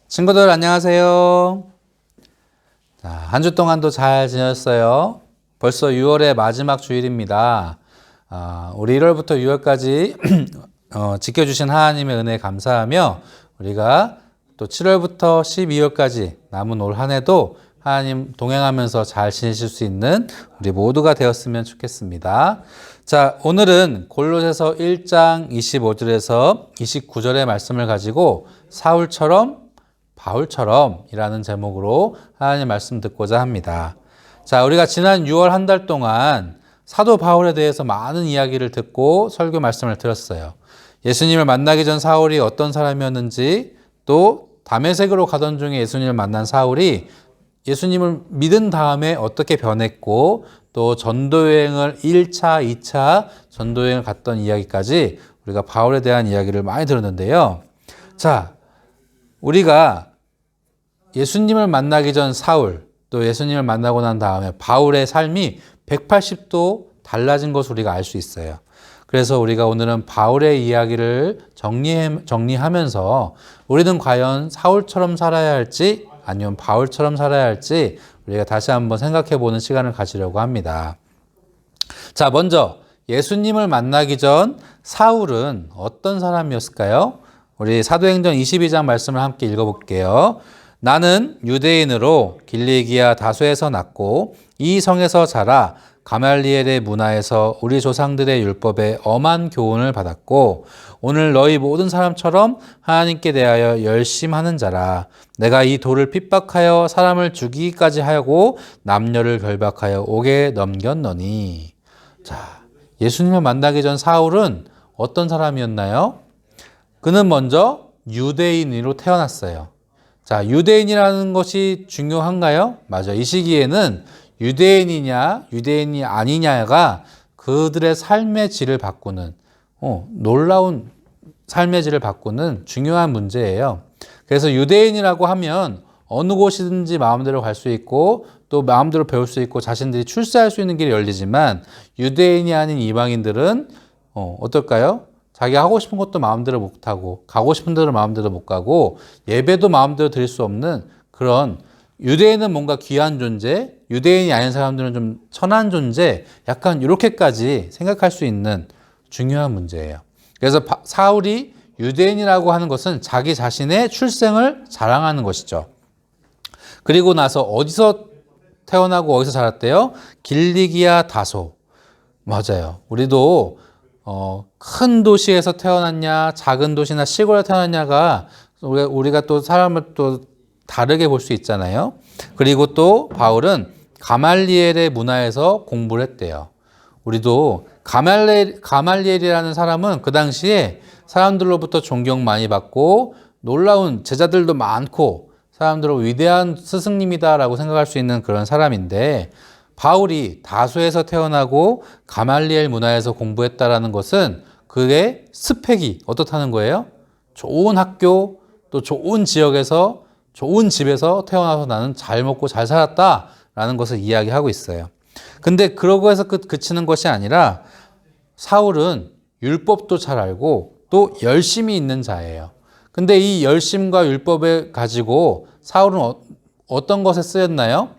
친구들 안녕하세요. 자, 한 주 동안도 잘 지냈어요? 벌써 6월의 마지막 주일입니다. 우리 1월부터 6월까지 지켜주신 하나님의 은혜에 감사하며 우리가 또 7월부터 12월까지 남은 올 한 해도 하나님 동행하면서 잘 지내실 수 있는 우리 모두가 되었으면 좋겠습니다. 자, 오늘은 골로새서 1장 25절에서 29절의 말씀을 가지고 사울처럼 바울처럼 이라는 제목으로 하나님 말씀 듣고자 합니다. 자, 우리가 지난 6월 한 달 동안 사도 바울에 대해서 많은 이야기를 듣고 설교 말씀을 들었어요. 예수님을 만나기 전 사울이 어떤 사람이었는지, 또 다메섹으로 가던 중에 예수님을 만난 사울이 예수님을 믿은 다음에 어떻게 변했고, 또 전도여행을 1차, 2차 전도여행을 갔던 이야기까지 우리가 바울에 대한 이야기를 많이 들었는데요. 자, 우리가 예수님을 만나기 전 사울, 또 예수님을 만나고 난 다음에 바울의 삶이 180도 달라진 것을 우리가 알 수 있어요. 그래서 우리가 오늘은 바울의 이야기를 정리하면서 우리는 과연 사울처럼 살아야 할지 아니면 바울처럼 살아야 할지 우리가 다시 한번 생각해 보는 시간을 가지려고 합니다. 자, 먼저 예수님을 만나기 전 사울은 어떤 사람이었을까요? 우리 사도행전 22장 말씀을 함께 읽어볼게요. 나는 유대인으로 길리기아 다소에서 났고 이 성에서 자라 가말리엘의 문화에서 우리 조상들의 율법에 엄한 교훈을 받았고 오늘 너희 모든 사람처럼 하나님께 대하여 열심하는 자라. 내가 이 돌을 핍박하여 사람을 죽이기까지 하고 남녀를 결박하여 옥에 넘겼노니. 자, 예수님을 만나기 전 사울은 어떤 사람이었나요? 그는 먼저 유대인으로 태어났어요. 자, 유대인이라는 것이 중요한가요? 맞아. 이 시기에는 유대인이냐, 유대인이 아니냐가 그들의 삶의 질을 바꾸는, 놀라운 삶의 질을 바꾸는 중요한 문제예요. 그래서 유대인이라고 하면 어느 곳이든지 마음대로 갈 수 있고, 또 마음대로 배울 수 있고, 자신들이 출세할 수 있는 길이 열리지만, 유대인이 아닌 이방인들은, 어떨까요? 자기가 하고 싶은 것도 마음대로 못하고 가고 싶은 데로 마음대로 못 가고 예배도 마음대로 드릴 수 없는 그런, 유대인은 뭔가 귀한 존재, 유대인이 아닌 사람들은 좀 천한 존재, 약간 이렇게까지 생각할 수 있는 중요한 문제예요. 그래서 사울이 유대인이라고 하는 것은 자기 자신의 출생을 자랑하는 것이죠. 그리고 나서 어디서 태어나고 어디서 자랐대요? 길리기아 다소. 맞아요. 우리도 큰 도시에서 태어났냐, 작은 도시나 시골에 태어났냐가 우리가 또 사람을 또 다르게 볼 수 있잖아요. 그리고 또 바울은 가말리엘의 문화에서 공부를 했대요. 우리도 가말리엘이라는 사람은 그 당시에 사람들로부터 존경 많이 받고 놀라운 제자들도 많고 사람들로 위대한 스승님이다라고 생각할 수 있는 그런 사람인데, 바울이 다소에서 태어나고 가말리엘 문화에서 공부했다라는 것은 그의 스펙이 어떻다는 거예요? 좋은 학교, 또 좋은 지역에서, 좋은 집에서 태어나서 나는 잘 먹고 잘 살았다라는 것을 이야기하고 있어요. 근데 그러고 해서 그치는 것이 아니라 사울은 율법도 잘 알고 또 열심이 있는 자예요. 근데 이 열심과 율법을 가지고 사울은 어떤 것에 쓰였나요?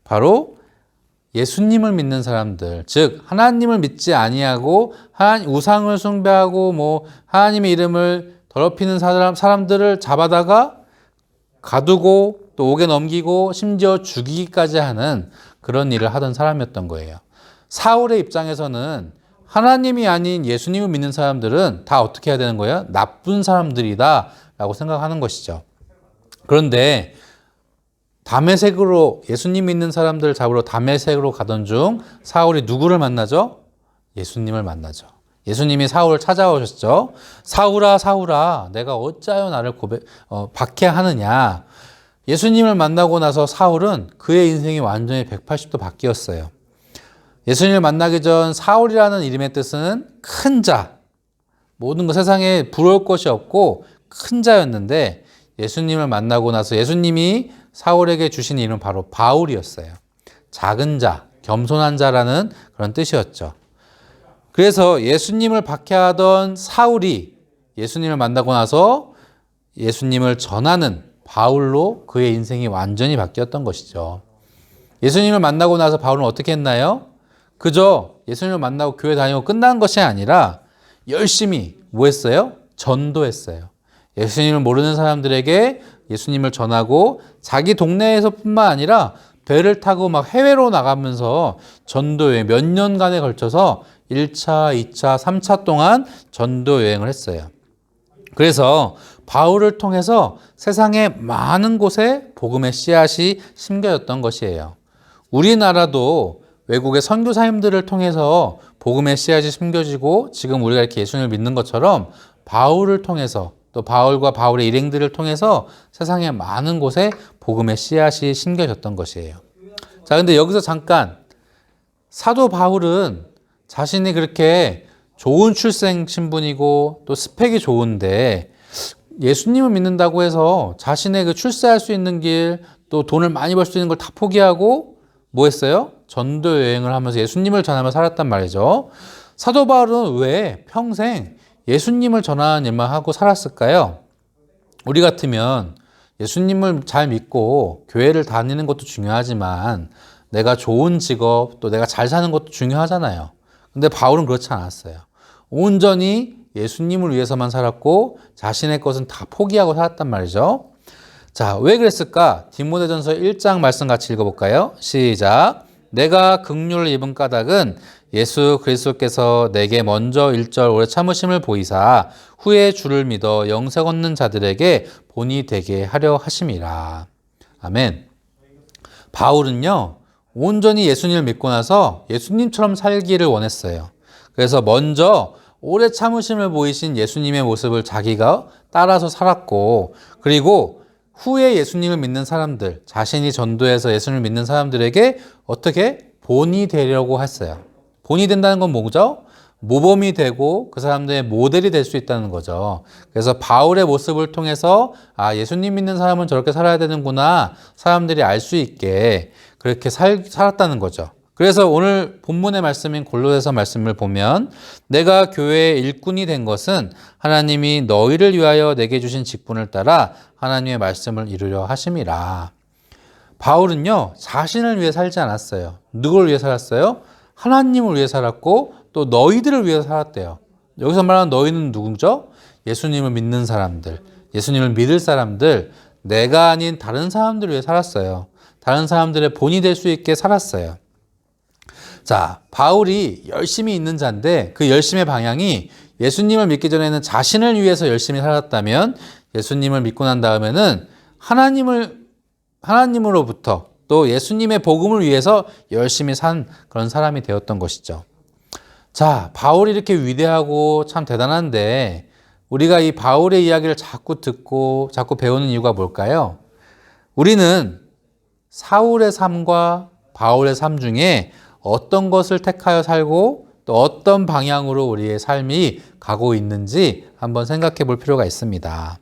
바로 예수님을 믿는 사람들, 즉 하나님을 믿지 아니하고 우상을 숭배하고 하나님의 이름을 더럽히는 사람들을 잡아다가 가두고 또 옥에 넘기고 심지어 죽이기까지 하는 그런 일을 하던 사람이었던 거예요. 사울의 입장에서는 하나님이 아닌 예수님을 믿는 사람들은 다 어떻게 해야 되는 거예요? 나쁜 사람들이다 라고 생각하는 것이죠. 그런데 다메섹으로, 예수님 믿는 사람들을 잡으러 다메섹으로 가던 중 사울이 누구를 만나죠? 예수님을 만나죠. 예수님이 사울을 찾아오셨죠. 사울아, 사울아, 내가 어찌하여 나를 박해하느냐. 예수님을 만나고 나서 사울은 그의 인생이 완전히 180도 바뀌었어요. 예수님을 만나기 전 사울이라는 이름의 뜻은 큰 자, 모든 것, 세상에 부러울 것이 없고 큰 자였는데, 예수님을 만나고 나서 예수님이 사울에게 주신 이름은 바로 바울이었어요. 작은 자, 겸손한 자라는 그런 뜻이었죠. 그래서 예수님을 박해하던 사울이 예수님을 만나고 나서 예수님을 전하는 바울로 그의 인생이 완전히 바뀌었던 것이죠. 예수님을 만나고 나서 바울은 어떻게 했나요? 그저 예수님을 만나고 교회 다니고 끝난 것이 아니라 열심히 뭐 했어요? 전도했어요. 예수님을 모르는 사람들에게 예수님을 전하고 자기 동네에서뿐만 아니라 배를 타고 막 해외로 나가면서 전도여행 몇 년간에 걸쳐서 1차, 2차, 3차 동안 전도여행을 했어요. 그래서 바울을 통해서 세상의 많은 곳에 복음의 씨앗이 심겨졌던 것이에요. 우리나라도 외국의 선교사님들을 통해서 복음의 씨앗이 심겨지고 지금 우리가 이렇게 예수님을 믿는 것처럼 바울을 통해서 또 바울과 바울의 일행들을 통해서 세상의 많은 곳에 복음의 씨앗이 심겨졌던 것이에요. 자, 근데 여기서 잠깐 사도 바울은 자신이 그렇게 좋은 출생 신분이고 또 스펙이 좋은데 예수님을 믿는다고 해서 자신의 그 출세할 수 있는 길 또 돈을 많이 벌 수 있는 걸 다 포기하고 뭐 했어요? 전도 여행을 하면서 예수님을 전하며 살았단 말이죠. 사도 바울은 왜 평생 예수님을 전하는 일만 하고 살았을까요? 우리 같으면 예수님을 잘 믿고 교회를 다니는 것도 중요하지만 내가 좋은 직업 또 내가 잘 사는 것도 중요하잖아요. 근데 바울은 그렇지 않았어요. 온전히 예수님을 위해서만 살았고 자신의 것은 다 포기하고 살았단 말이죠. 자, 왜 그랬을까? 디모데전서 1장 말씀 같이 읽어볼까요? 시작. 내가 긍휼을 입은 까닭은 예수 그리스도께서 내게 먼저 1절 오래 참으심을 보이사 후에 주를 믿어 영생 얻는 자들에게 본이 되게 하려 하심이라. 아멘. 바울은요, 온전히 예수님을 믿고 나서 예수님처럼 살기를 원했어요. 그래서 먼저 오래 참으심을 보이신 예수님의 모습을 자기가 따라서 살았고, 그리고 후에 예수님을 믿는 사람들, 자신이 전도해서 예수님을 믿는 사람들에게 어떻게 본이 되려고 했어요. 본이 된다는 건 뭐죠? 모범이 되고 그 사람들의 모델이 될 수 있다는 거죠. 그래서 바울의 모습을 통해서 아, 예수님 믿는 사람은 저렇게 살아야 되는구나 사람들이 알 수 있게 그렇게 살았다는 거죠. 그래서 오늘 본문의 말씀인 골로새서 말씀을 보면 내가 교회의 일꾼이 된 것은 하나님이 너희를 위하여 내게 주신 직분을 따라 하나님의 말씀을 이루려 하심이라. 바울은요, 자신을 위해 살지 않았어요. 누구를 위해 살았어요? 하나님을 위해 살았고 또 너희들을 위해 살았대요. 여기서 말하는 너희는 누구죠? 예수님을 믿는 사람들, 예수님을 믿을 사람들, 내가 아닌 다른 사람들을 위해 살았어요. 다른 사람들의 본이 될 수 있게 살았어요. 자, 바울이 열심히 있는 자인데 그 열심의 방향이 예수님을 믿기 전에는 자신을 위해서 열심히 살았다면 예수님을 믿고 난 다음에는 하나님으로부터 또 예수님의 복음을 위해서 열심히 산 그런 사람이 되었던 것이죠. 자, 바울이 이렇게 위대하고 참 대단한데 우리가 이 바울의 이야기를 자꾸 듣고 자꾸 배우는 이유가 뭘까요? 우리는 사울의 삶과 바울의 삶 중에 어떤 것을 택하여 살고 또 어떤 방향으로 우리의 삶이 가고 있는지 한번 생각해 볼 필요가 있습니다.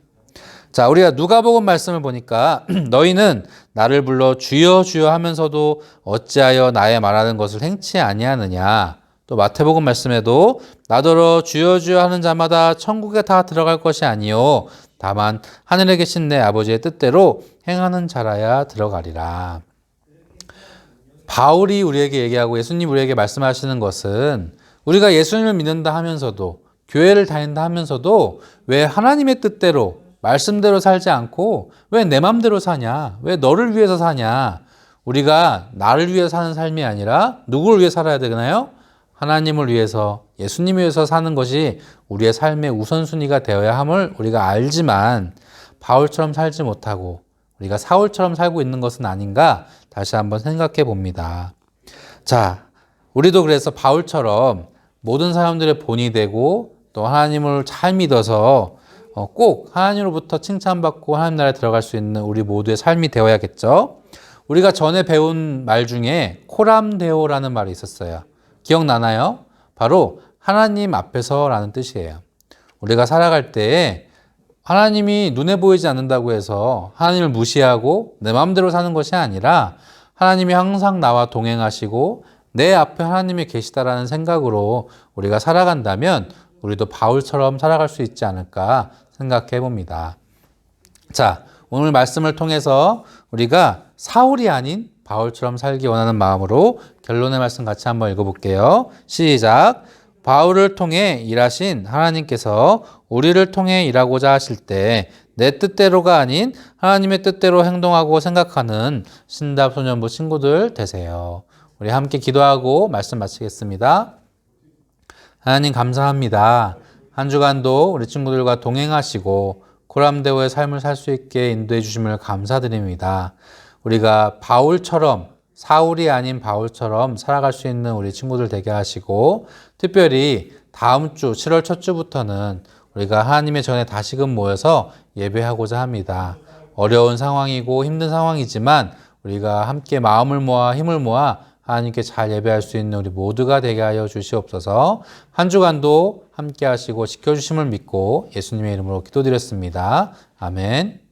자, 우리가 누가복음 말씀을 보니까 너희는 나를 불러 주여 주여 하면서도 어찌하여 나의 말하는 것을 행치 아니하느냐. 또 마태복음 말씀에도 나더러 주여 주여 하는 자마다 천국에 다 들어갈 것이 아니요 다만 하늘에 계신 내 아버지의 뜻대로 행하는 자라야 들어가리라. 바울이 우리에게 얘기하고 예수님 우리에게 말씀하시는 것은 우리가 예수님을 믿는다 하면서도 교회를 다닌다 하면서도 왜 하나님의 뜻대로 말씀대로 살지 않고 왜 내 맘대로 사냐? 왜 너를 위해서 사냐? 우리가 나를 위해서 사는 삶이 아니라 누구를 위해 살아야 되나요? 하나님을 위해서 예수님을 위해서 사는 것이 우리의 삶의 우선순위가 되어야 함을 우리가 알지만 바울처럼 살지 못하고 우리가 사울처럼 살고 있는 것은 아닌가 다시 한번 생각해 봅니다. 자, 우리도 그래서 바울처럼 모든 사람들의 본이 되고 또 하나님을 잘 믿어서 꼭 하나님으로부터 칭찬받고 하나님 나라에 들어갈 수 있는 우리 모두의 삶이 되어야겠죠. 우리가 전에 배운 말 중에 코람데오라는 말이 있었어요. 기억나나요? 바로 하나님 앞에서라는 뜻이에요. 우리가 살아갈 때에 하나님이 눈에 보이지 않는다고 해서 하나님을 무시하고 내 마음대로 사는 것이 아니라 하나님이 항상 나와 동행하시고 내 앞에 하나님이 계시다라는 생각으로 우리가 살아간다면 우리도 바울처럼 살아갈 수 있지 않을까 생각해 봅니다. 자, 오늘 말씀을 통해서 우리가 사울이 아닌 바울처럼 살기 원하는 마음으로 결론의 말씀 같이 한번 읽어볼게요. 시작. 바울을 통해 일하신 하나님께서 우리를 통해 일하고자 하실 때 내 뜻대로가 아닌 하나님의 뜻대로 행동하고 생각하는 신답 소년부 친구들 되세요. 우리 함께 기도하고 말씀 마치겠습니다. 하나님 감사합니다. 한 주간도 우리 친구들과 동행하시고 고람대오의 삶을 살 수 있게 인도해 주심을 감사드립니다. 우리가 바울처럼 사울이 아닌 바울처럼 살아갈 수 있는 우리 친구들 되게 하시고 특별히 다음 주 7월 첫 주부터는 우리가 하나님의 전에 다시금 모여서 예배하고자 합니다. 어려운 상황이고 힘든 상황이지만 우리가 함께 마음을 모아 힘을 모아 하나님께 잘 예배할 수 있는 우리 모두가 되게 하여 주시옵소서. 한 주간도 함께 하시고 지켜주심을 믿고 예수님의 이름으로 기도드렸습니다. 아멘.